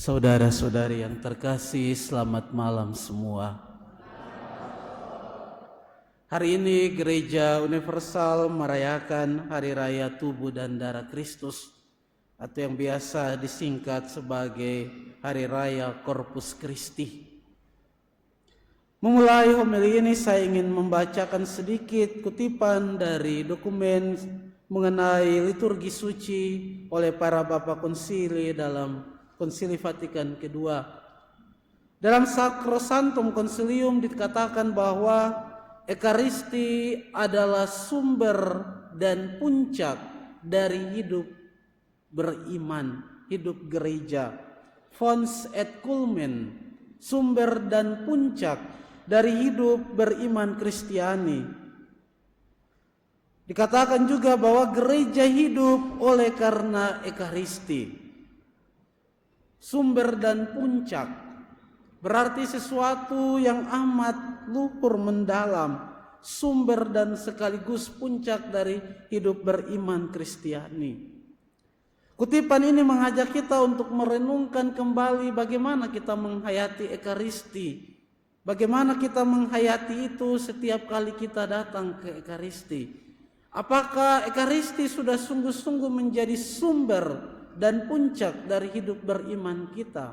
Saudara-saudari yang terkasih, selamat malam semua. Hari ini Gereja Universal merayakan Hari Raya Tubuh dan Darah Kristus, atau yang biasa disingkat sebagai Hari Raya Corpus Christi. Memulai homili ini saya ingin membacakan sedikit kutipan dari dokumen mengenai liturgi suci oleh para Bapak Konsili dalam Konsili Vatikan kedua. Dalam Sacrosanctum Concilium dikatakan bahwa Ekaristi adalah sumber dan puncak dari hidup beriman, hidup gereja. Fons et culmen, sumber dan puncak dari hidup beriman Kristiani. Dikatakan juga bahwa gereja hidup oleh karena Ekaristi. Sumber dan puncak berarti sesuatu yang amat luhur mendalam, sumber dan sekaligus puncak dari hidup beriman Kristiani. Kutipan ini mengajak kita untuk merenungkan kembali bagaimana kita menghayati Ekaristi, bagaimana kita menghayati itu setiap kali kita datang ke Ekaristi. Apakah Ekaristi sudah sungguh-sungguh menjadi sumber dan puncak dari hidup beriman kita?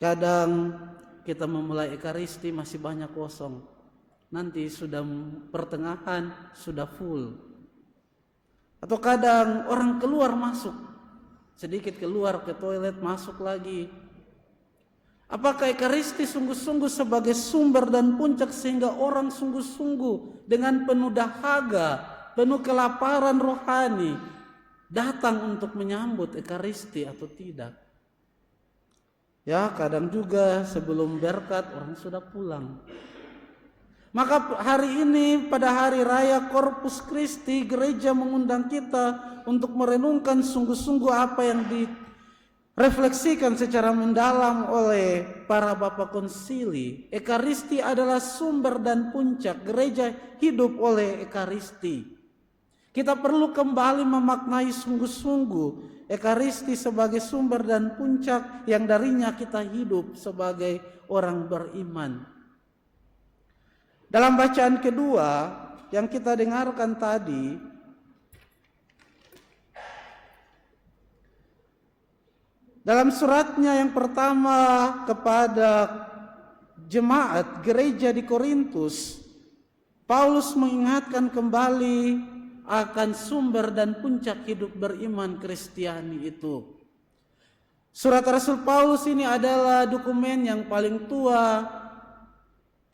Kadang kita memulai Ekaristi masih banyak kosong, nanti sudah pertengahan sudah full. Atau kadang orang keluar masuk, sedikit keluar ke toilet masuk lagi. Apakah Ekaristi sungguh-sungguh sebagai sumber dan puncak sehingga orang sungguh-sungguh dengan penuh dahaga, penuh kelaparan rohani datang untuk menyambut Ekaristi atau tidak? Ya, kadang juga sebelum berkat orang sudah pulang. Maka hari ini pada hari raya Corpus Christi, gereja mengundang kita untuk merenungkan sungguh-sungguh apa yang direfleksikan secara mendalam oleh para Bapak Konsili. Ekaristi adalah sumber dan puncak, gereja hidup oleh Ekaristi. Kita perlu kembali memaknai sungguh-sungguh Ekaristi sebagai sumber dan puncak yang darinya kita hidup sebagai orang beriman. Dalam bacaan kedua yang kita dengarkan tadi, dalam suratnya yang pertama kepada jemaat gereja di Korintus, Paulus mengingatkan kembali akan sumber dan puncak hidup beriman Kristiani itu. Surat Rasul Paulus ini adalah dokumen yang paling tua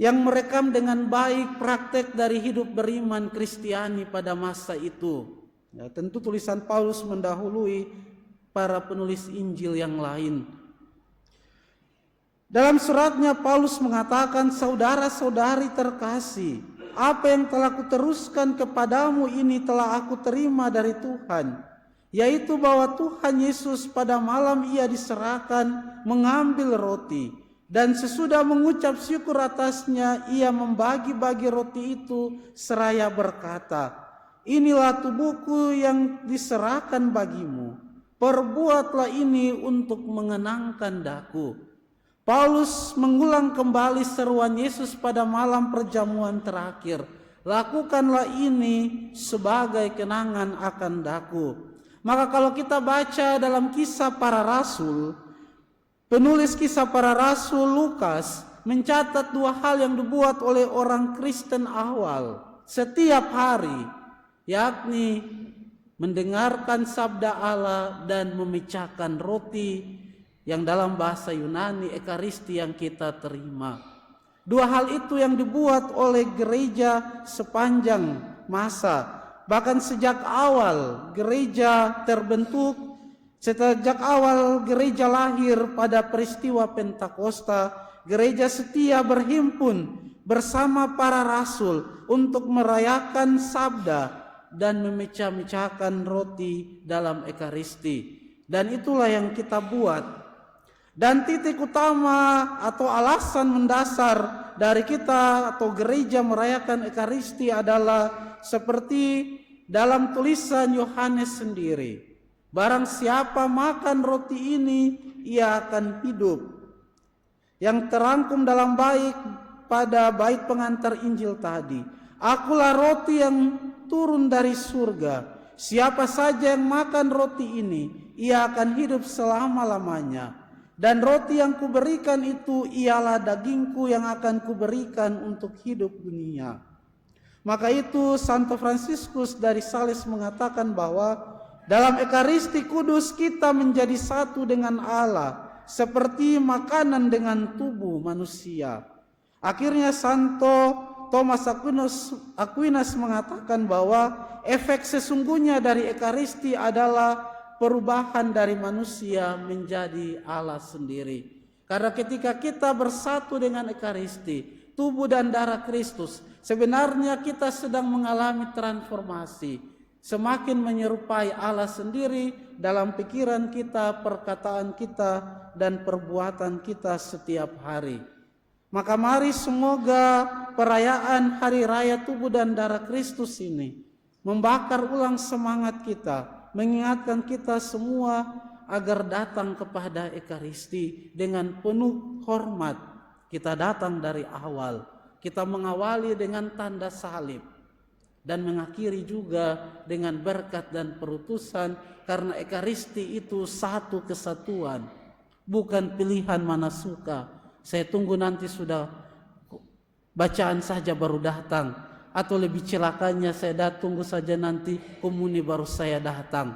yang merekam dengan baik praktek dari hidup beriman Kristiani pada masa itu. Ya, tentu tulisan Paulus mendahului para penulis Injil yang lain. Dalam suratnya Paulus mengatakan, saudara-saudari terkasih, apa yang telah kuteruskan kepadamu ini telah aku terima dari Tuhan, yaitu bahwa Tuhan Yesus pada malam ia diserahkan mengambil roti, dan sesudah mengucap syukur atasnya ia membagi-bagi roti itu seraya berkata, inilah tubuhku yang diserahkan bagimu, perbuatlah ini untuk mengenangkan daku. Paulus mengulang kembali seruan Yesus pada malam perjamuan terakhir. Lakukanlah ini sebagai kenangan akan daku. Maka kalau kita baca dalam kisah para rasul, penulis kisah para rasul Lukas mencatat dua hal yang dibuat oleh orang Kristen awal setiap hari, yakni mendengarkan sabda Allah dan memecahkan roti yang dalam bahasa Yunani Ekaristi yang kita terima. Dua hal itu yang dibuat oleh gereja sepanjang masa. Bahkan sejak awal gereja terbentuk, sejak awal gereja lahir pada peristiwa Pentakosta, gereja setia berhimpun bersama para rasul untuk merayakan sabda dan memecah-mecahkan roti dalam Ekaristi. Dan itulah yang kita buat. Dan titik utama atau alasan mendasar dari kita atau gereja merayakan Ekaristi adalah seperti dalam tulisan Yohanes sendiri. Barang siapa makan roti ini, ia akan hidup. Yang terangkum dalam pada bait pengantar Injil tadi. Akulah roti yang turun dari surga. Siapa saja yang makan roti ini, ia akan hidup selama-lamanya. Dan roti yang kuberikan itu ialah dagingku yang akan kuberikan untuk hidup dunia. Maka itu Santo Fransiskus dari Sales mengatakan bahwa dalam Ekaristi Kudus kita menjadi satu dengan Allah, seperti makanan dengan tubuh manusia. Akhirnya Santo Thomas Aquinas mengatakan bahwa efek sesungguhnya dari Ekaristi adalah perubahan dari manusia menjadi Allah sendiri. Karena ketika kita bersatu dengan Ekaristi, tubuh dan darah Kristus, sebenarnya kita sedang mengalami transformasi. Semakin menyerupai Allah sendiri dalam pikiran kita, perkataan kita, dan perbuatan kita setiap hari. Maka mari semoga perayaan Hari Raya Tubuh dan Darah Kristus ini membakar ulang semangat kita, mengingatkan kita semua agar datang kepada Ekaristi dengan penuh hormat. Kita datang dari awal, kita mengawali dengan tanda salib, dan mengakhiri juga dengan berkat dan perutusan, karena Ekaristi itu satu kesatuan, bukan pilihan mana suka. Saya tunggu nanti sudah bacaan saja baru datang, atau lebih celakanya saya tunggu saja nanti komuni baru saya datang,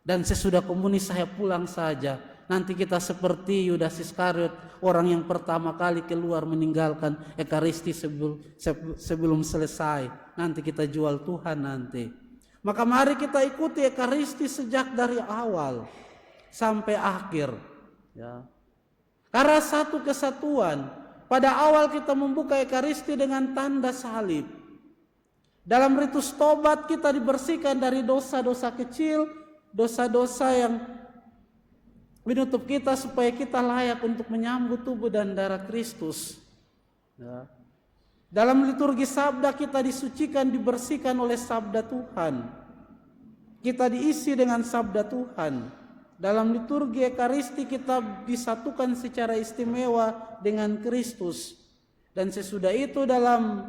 dan sesudah komuni saya pulang saja. Nanti kita seperti Yudas Iskariot, orang yang pertama kali keluar meninggalkan Ekaristi sebelum selesai. Nanti kita jual Tuhan nanti. Maka mari kita ikuti Ekaristi sejak dari awal sampai akhir. Ya. Karena satu kesatuan. Pada awal kita membuka Ekaristi dengan tanda salib. Dalam ritus tobat kita dibersihkan dari dosa-dosa kecil, dosa-dosa yang menutup kita supaya kita layak untuk menyambut tubuh dan darah Kristus. Ya. Dalam liturgi sabda kita disucikan, dibersihkan oleh sabda Tuhan. Kita diisi dengan sabda Tuhan. Dalam liturgi Ekaristi kita disatukan secara istimewa dengan Kristus. Dan sesudah itu dalam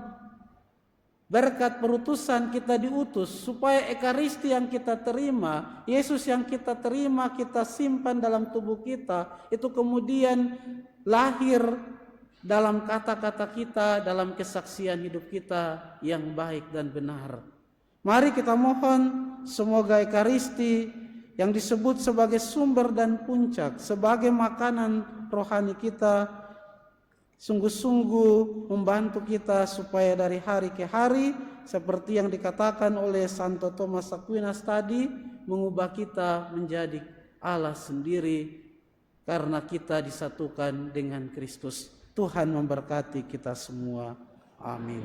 berkat perutusan kita diutus supaya Ekaristi yang kita terima, Yesus yang kita terima, kita simpan dalam tubuh kita, itu kemudian lahir dalam kata-kata kita, dalam kesaksian hidup kita yang baik dan benar. Mari kita mohon semoga Ekaristi yang disebut sebagai sumber dan puncak, sebagai makanan rohani kita, sungguh-sungguh membantu kita supaya dari hari ke hari, seperti yang dikatakan oleh Santo Thomas Aquinas tadi, mengubah kita menjadi Allah sendiri karena kita disatukan dengan Kristus. Tuhan memberkati kita semua. Amin.